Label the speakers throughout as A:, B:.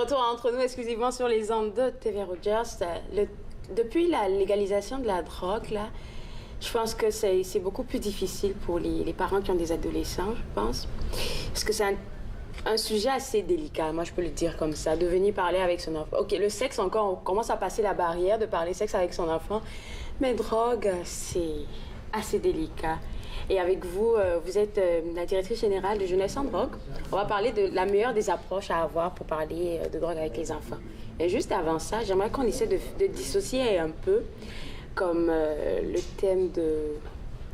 A: retour entre nous exclusivement sur les ondes de TV Rogers. Depuis la légalisation de la drogue, là, je pense que c'est beaucoup plus difficile pour les parents qui ont des adolescents, je pense. Parce que c'est un sujet assez délicat, moi je peux le dire comme ça, de venir parler avec son enfant. OK, le sexe encore, on commence à passer la barrière de parler sexe avec son enfant, mais drogue, c'est assez délicat. Et avec vous, vous êtes la directrice générale de Jeunesse sans drogue. On va parler de la meilleure des approches à avoir pour parler de drogue avec les enfants. Et juste avant ça, j'aimerais qu'on essaie de dissocier un peu, comme le thème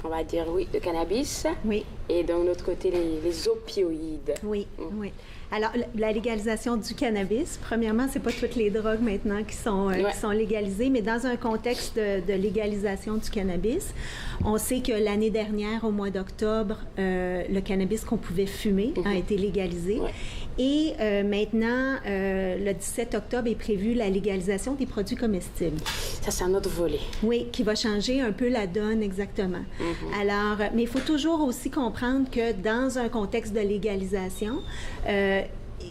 A: on va dire, oui, de cannabis.
B: Oui.
A: Et d'un autre côté, les opioïdes.
B: Oui, oui. Alors, la légalisation du cannabis, premièrement, c'est pas toutes les drogues maintenant qui sont légalisées, mais dans un contexte de légalisation du cannabis, on sait que l'année dernière, au mois d'octobre, le cannabis qu'on pouvait fumer a été légalisé.
A: Ouais.
B: Et maintenant, le 17 octobre est prévu la légalisation des produits comestibles.
A: Ça, c'est un autre volet.
B: Oui, qui va changer un peu la donne, exactement. Alors, mais il faut toujours aussi comprendre que dans un contexte de légalisation,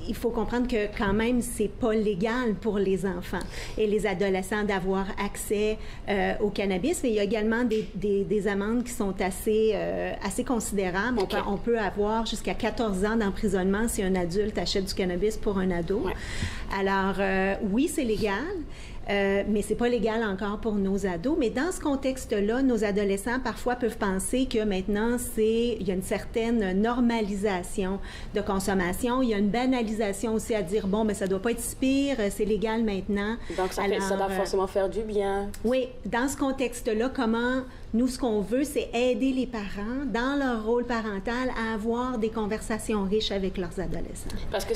B: il faut comprendre que quand même, c'est pas légal pour les enfants et les adolescents d'avoir accès au cannabis, mais il y a également des amendes qui sont assez considérables.
A: Okay.
B: On peut avoir jusqu'à 14 ans d'emprisonnement si un adulte achète du cannabis pour un ado. Ouais. Alors, oui, c'est légal. Mais c'est pas légal encore pour nos ados. Mais dans ce contexte-là, nos adolescents parfois peuvent penser que maintenant il y a une certaine normalisation de consommation. Il y a une banalisation aussi à dire bon, mais ça doit pas être si pire, c'est légal maintenant.
A: Donc ça doit forcément faire du bien.
B: Oui, dans ce contexte-là, nous, ce qu'on veut, c'est aider les parents dans leur rôle parental à avoir des conversations riches avec leurs adolescents.
A: Parce que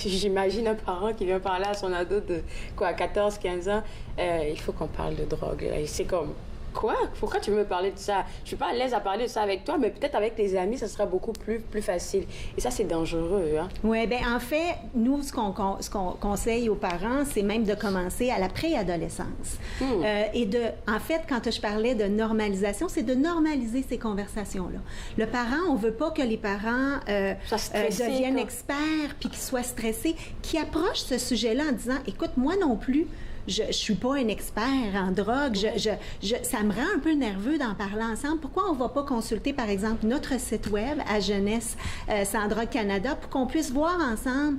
A: j'imagine un parent qui vient parler à son ado de 14, 15 ans, il faut qu'on parle de drogue. C'est comme, quoi? Pourquoi tu veux me parler de ça? Je suis pas à l'aise à parler de ça avec toi, mais peut-être avec tes amis, ça sera beaucoup plus facile. Et ça, c'est dangereux, hein?
B: Oui, bien, en fait, nous, ce qu'on conseille aux parents, c'est même de commencer à la préadolescence. En fait, quand je parlais de normalisation, c'est de normaliser ces conversations-là. Le parent, on veut pas que les parents deviennent experts puis qu'ils soient stressés, qui approchent ce sujet-là en disant, écoute, moi non plus, je suis pas un expert en drogue, ça me rend un peu nerveux d'en parler ensemble. Pourquoi on va pas consulter, par exemple, notre site web à Jeunesse sans drogue Canada pour qu'on puisse voir ensemble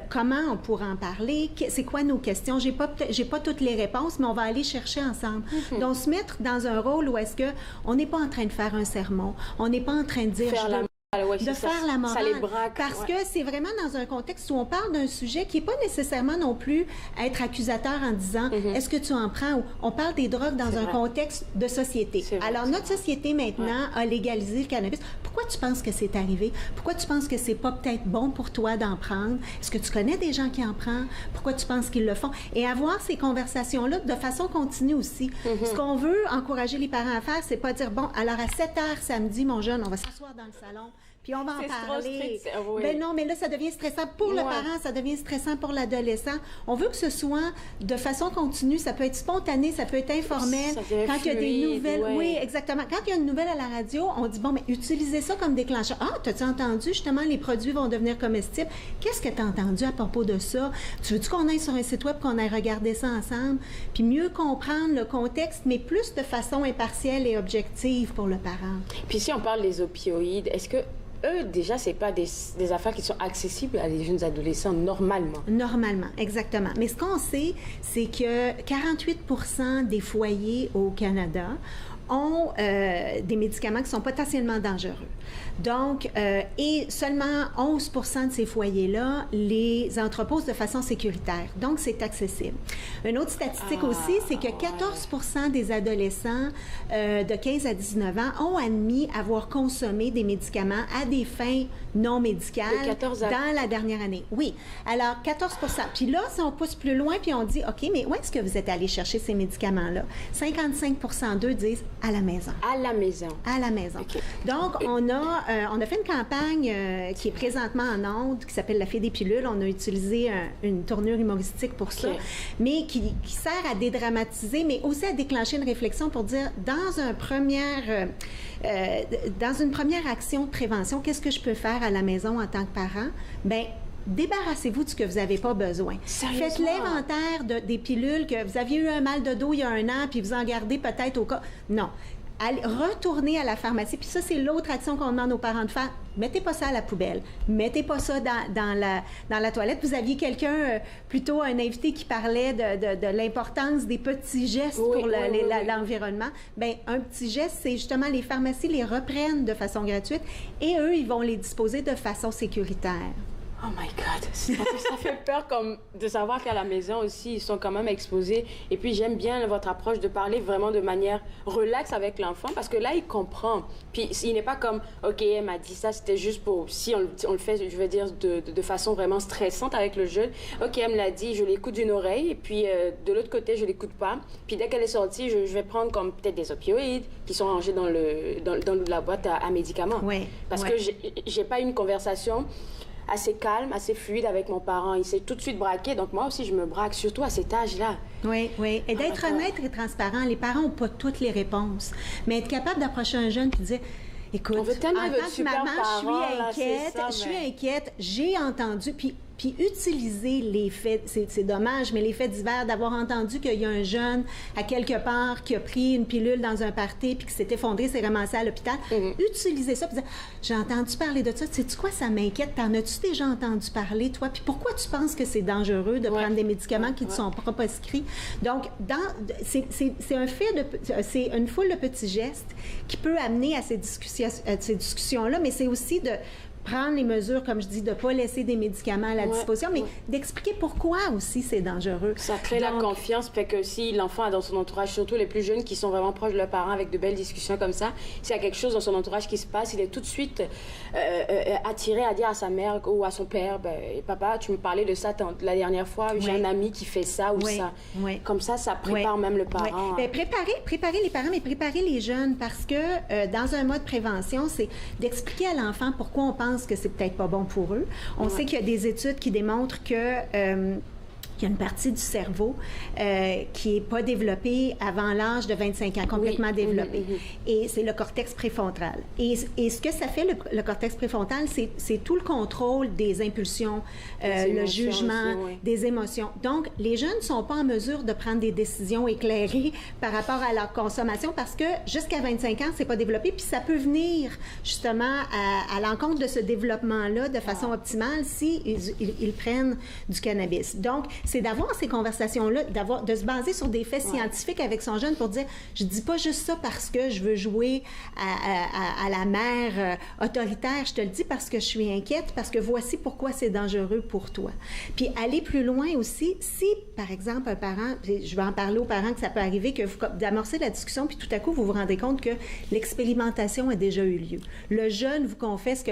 B: comment on pourra en parler, c'est quoi nos questions. J'ai pas toutes les réponses, mais on va aller chercher ensemble. Donc, se mettre dans un rôle où est-ce que on n'est pas en train de faire un sermon, on n'est pas en train de dire faire la morale.
A: Ça les braque.
B: Parce que c'est vraiment dans un contexte où on parle d'un sujet qui n'est pas nécessairement non plus être accusateur en disant est-ce que tu en prends, ou on parle des drogues dans un contexte de société. Alors, notre société maintenant a légalisé le cannabis. Pourquoi tu penses que c'est arrivé? Pourquoi tu penses que c'est pas peut-être bon pour toi d'en prendre? Est-ce que tu connais des gens qui en prennent? Pourquoi tu penses qu'ils le font? Et avoir ces conversations-là de façon continue aussi. Ce qu'on veut encourager les parents à faire, c'est pas dire, bon, alors à 7 heures samedi, mon jeune, on va s'asseoir dans le salon, puis on va en parler. Ben non, mais là, ça devient stressant pour le parent, ça devient stressant pour l'adolescent. On veut que ce soit de façon continue, ça peut être spontané, ça peut être informel. Quand il y a des nouvelles, oui, exactement. Quand il y a une nouvelle à la radio, on dit, bon, mais utilisez ça comme déclencheur. Ah, t'as-tu entendu, justement, les produits vont devenir comestibles? Qu'est-ce que t'as entendu à propos de ça? Tu veux-tu qu'on aille sur un site web, qu'on aille regarder ça ensemble? Puis mieux comprendre le contexte, mais plus de façon impartielle et objective pour le parent.
A: Puis si on parle des opioïdes, est-ce que eux, déjà, c'est pas des affaires qui sont accessibles à des jeunes adolescents normalement?
B: Normalement, exactement. Mais ce qu'on sait, c'est que 48% des foyers au Canada ont des médicaments qui sont potentiellement dangereux. Donc, et seulement 11% de ces foyers-là les entreposent de façon sécuritaire. Donc, c'est accessible. Une autre statistique aussi, c'est que 14% des adolescents de 15 à 19 ans ont admis avoir consommé des médicaments à des fins non médicales dans la dernière année. Oui. Alors, 14%. Puis là, si on pousse plus loin, puis on dit, OK, mais où est-ce que vous êtes allé chercher ces médicaments-là? 55% d'eux disent à la maison.
A: À la maison.
B: À la maison. Okay. Donc, on a fait une campagne qui est présentement en ondes, qui s'appelle La Fée des pilules. On a utilisé une tournure humoristique pour ça, mais qui sert à dédramatiser, mais aussi à déclencher une réflexion pour dire, dans une première action de prévention, qu'est-ce que je peux faire à la maison en tant que parent? Bien, débarrassez-vous de ce que vous n'avez pas besoin. Faites l'inventaire des pilules que vous aviez eu un mal de dos il y a un an, puis vous en gardez peut-être au cas... Non. Allez, retournez à la pharmacie. Puis ça, c'est l'autre action qu'on demande aux parents de faire. Mettez pas ça à la poubelle. Mettez pas ça dans la toilette. Vous aviez quelqu'un, plutôt un invité qui parlait de l'importance des petits gestes pour l'environnement. Bien, un petit geste, c'est justement les pharmacies les reprennent de façon gratuite et eux, ils vont les disposer de façon sécuritaire.
A: Oh my God! Ça fait peur comme de savoir qu'à la maison aussi, ils sont quand même exposés. Et puis, j'aime bien votre approche de parler vraiment de manière relaxe avec l'enfant parce que là, il comprend. Puis, il n'est pas comme, OK, elle m'a dit ça, c'était juste pour... Si on le fait, je veux dire, de façon vraiment stressante avec le jeune. OK, elle me l'a dit, je l'écoute d'une oreille et puis de l'autre côté, je l'écoute pas. Puis, dès qu'elle est sortie, je vais prendre comme peut-être des opioïdes qui sont rangés dans la boîte à médicaments.
B: Oui.
A: Parce que j'ai pas eu une conversation assez calme, assez fluide avec mon parent. Il s'est tout de suite braqué, donc moi aussi, je me braque, surtout à cet âge-là.
B: Oui, oui. Et d'être honnête et transparent. Les parents n'ont pas toutes les réponses, mais être capable d'approcher un jeune et dire... Écoute,
A: en tant
B: que maman, je suis inquiète, j'ai entendu... Puis utiliser les faits, c'est dommage, mais les faits divers, d'avoir entendu qu'il y a un jeune à quelque part qui a pris une pilule dans un party puis qui s'est effondré, s'est ramassé à l'hôpital. Utiliser ça, puis dire, j'ai entendu parler de ça, sais-tu quoi, ça m'inquiète, t'en as-tu déjà entendu parler, toi? Puis pourquoi tu penses que c'est dangereux de prendre des médicaments qui ne sont pas prescrits? Donc, c'est une foule de petits gestes qui peut amener à ces discussions-là, mais c'est aussi de prendre les mesures, comme je dis, de ne pas laisser des médicaments à la disposition, mais d'expliquer pourquoi aussi c'est dangereux.
A: Ça crée la confiance, fait que si l'enfant a dans son entourage, surtout les plus jeunes qui sont vraiment proches de leurs parents avec de belles discussions comme ça, s'il y a quelque chose dans son entourage qui se passe, il est tout de suite attiré à dire à sa mère ou à son père, ben, papa, tu me parlais de ça la dernière fois, j'ai un ami qui fait ça ou ça. Comme ça prépare même le parent.
B: Bien, préparer les parents, mais préparer les jeunes, parce que dans un mode prévention, c'est d'expliquer à l'enfant pourquoi on pense que c'est peut-être pas bon pour eux. On sait qu'il y a des études qui démontrent que qu'il y a une partie du cerveau qui n'est pas développée avant l'âge de 25 ans, complètement développée. Et c'est le cortex préfrontal. Et ce que ça fait, le cortex préfrontal, c'est tout le contrôle des impulsions, le jugement, des émotions. Donc, les jeunes ne sont pas en mesure de prendre des décisions éclairées par rapport à leur consommation parce que jusqu'à 25 ans, c'est pas développé. Puis ça peut venir justement à l'encontre de ce développement-là de façon optimale si ils prennent du cannabis. Donc, c'est d'avoir ces conversations-là, de se baser sur des faits scientifiques avec son jeune pour dire, je dis pas juste ça parce que je veux jouer à la mère autoritaire, je te le dis parce que je suis inquiète, parce que voici pourquoi c'est dangereux pour toi. Puis aller plus loin aussi, si, par exemple, un parent, je vais en parler aux parents que ça peut arriver, que vous d'amorcer la discussion, puis tout à coup, vous vous rendez compte que l'expérimentation a déjà eu lieu. Le jeune vous confesse que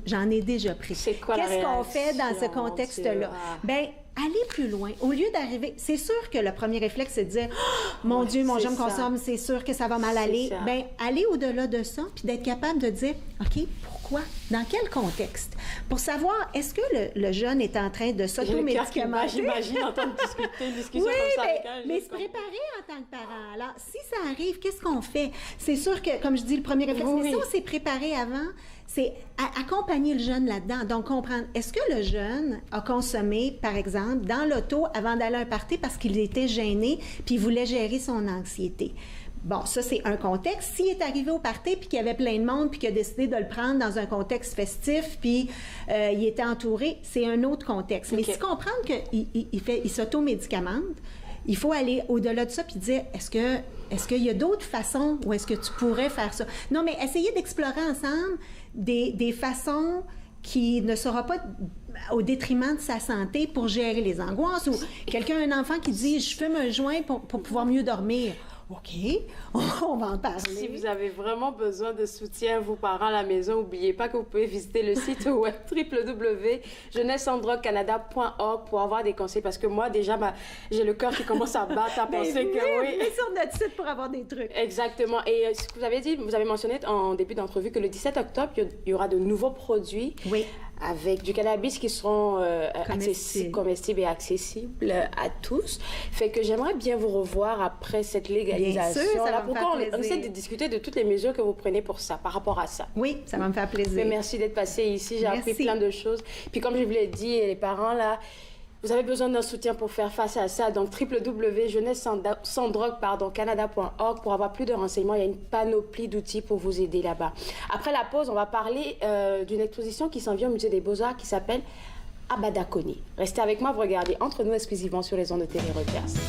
B: j'en ai déjà pris.
A: C'est quoi
B: Qu'est-ce qu'on fait dans ce contexte-là? Bien, aller plus loin. Au lieu d'arriver... C'est sûr que le premier réflexe, c'est de dire « Mon Dieu, mon jeune consomme, c'est sûr que ça va mal aller. » Bien, aller au-delà de ça, puis d'être capable de dire « OK, pourquoi? Dans quel contexte? » Pour savoir, est-ce que le jeune est en train de s'auto-médicamenter?
A: J'imagine entendre une discussion comme ça avec un
B: mais se préparer en tant que parent. Alors, si ça arrive, qu'est-ce qu'on fait? C'est sûr que, comme je dis, le premier réflexe, mais si on s'est préparé avant, c'est accompagner le jeune là-dedans. Donc, comprendre, est-ce que le jeune a consommé, par exemple, dans l'auto avant d'aller à un party parce qu'il était gêné puis il voulait gérer son anxiété? Bon, ça, c'est un contexte. S'il est arrivé au party puis qu'il y avait plein de monde puis qu'il a décidé de le prendre dans un contexte festif puis il était entouré, c'est un autre contexte. Mais si comprendre qu'il s'auto-médicamente, il faut aller au-delà de ça puis dire, est-ce qu'il y a d'autres façons ou est-ce que tu pourrais faire ça? Non, mais essayer d'explorer ensemble des façons qui ne sera pas au détriment de sa santé pour gérer les angoisses ou un enfant qui dit « je fume un joint pour pouvoir mieux dormir ». OK, on va en parler.
A: Si vous avez vraiment besoin de soutien, vos parents à la maison, n'oubliez pas que vous pouvez visiter le site web www.jeunessesandroguecanada.org pour avoir des conseils. Parce que moi, déjà, j'ai le cœur qui commence à battre à penser que oui.
B: Venez sur notre site pour avoir des trucs.
A: Exactement. Et ce que vous avez dit, vous avez mentionné en début d'entrevue que le 17 octobre, il y aura de nouveaux produits.
B: Oui.
A: avec du cannabis qui seront comestibles et accessibles à tous. Fait que j'aimerais bien vous revoir après cette légalisation.
B: Bien sûr, ça va me
A: pourquoi
B: faire
A: on essaie de discuter de toutes les mesures que vous prenez pour ça, par rapport à ça.
B: Oui, ça va me faire plaisir.
A: Mais merci d'être passé ici. J'ai appris plein de choses. Puis comme je vous l'ai dit, les parents, là, vous avez besoin d'un soutien pour faire face à ça. Donc, www.jeunesse-sans-drogue.canada.org pour avoir plus de renseignements. Il y a une panoplie d'outils pour vous aider là-bas. Après la pause, on va parler d'une exposition qui s'en vient au Musée des Beaux-Arts qui s'appelle Abadakoni. Restez avec moi, vous regardez Entre nous exclusivement sur les ondes de TV Rogers.